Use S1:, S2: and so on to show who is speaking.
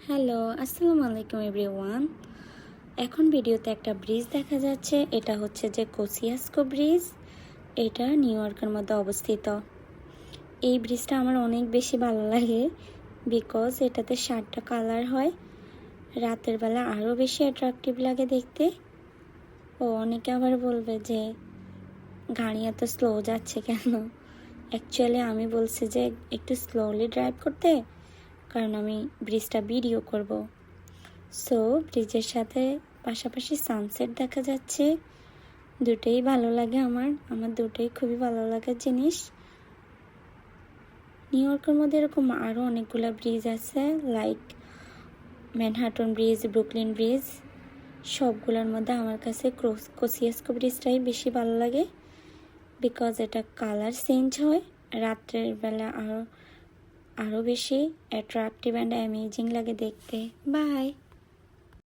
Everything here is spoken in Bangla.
S1: হ্যালো, আসসালামু আলাইকুম এভরিওয়ান। এখন ভিডিওতে একটা ব্রিজ দেখা যাচ্ছে। এটা হচ্ছে যে কোসিয়াস্কো ব্রিজ। এটা নিউ ইয়র্কের মধ্যে অবস্থিত। এই ব্রিজটা আমার অনেক বেশি ভালো লাগে বিকজ এটাতে 7টা কালার হয়। রাতের বেলা আরও বেশি অ্যাট্রাকটিভ লাগে দেখতে। অনেকে আবার বলবে যে গাড়ি এত স্লো যাচ্ছে কেন। অ্যাকচুয়ালি আমি বলছি যে একটু স্লোলি ড্রাইভ করতে, কারণ আমি ব্রিজটা ভিডিও করব। সো ব্রিজের সাথে পাশাপাশি সানসেট দেখা যাচ্ছে। দুটোই ভালো লাগে আমার দুটোই খুবই ভালো লাগার জিনিস। নিউ ইয়র্কের মধ্যে এরকম আরও অনেকগুলো ব্রিজ আছে, like Manhattan bridge, Brooklyn bridge. সবগুলোর মধ্যে আমার কাছে কোসিয়াস্কো ব্রিজটাই বেশি ভালো লাগে বিকজ এটা কালার চেঞ্জ হয়। রাত্রের বেলা আরও বেশি অ্যাট্রাকটিভ অ্যান্ড অ্যামেজিং লাগে দেখতে। বাই।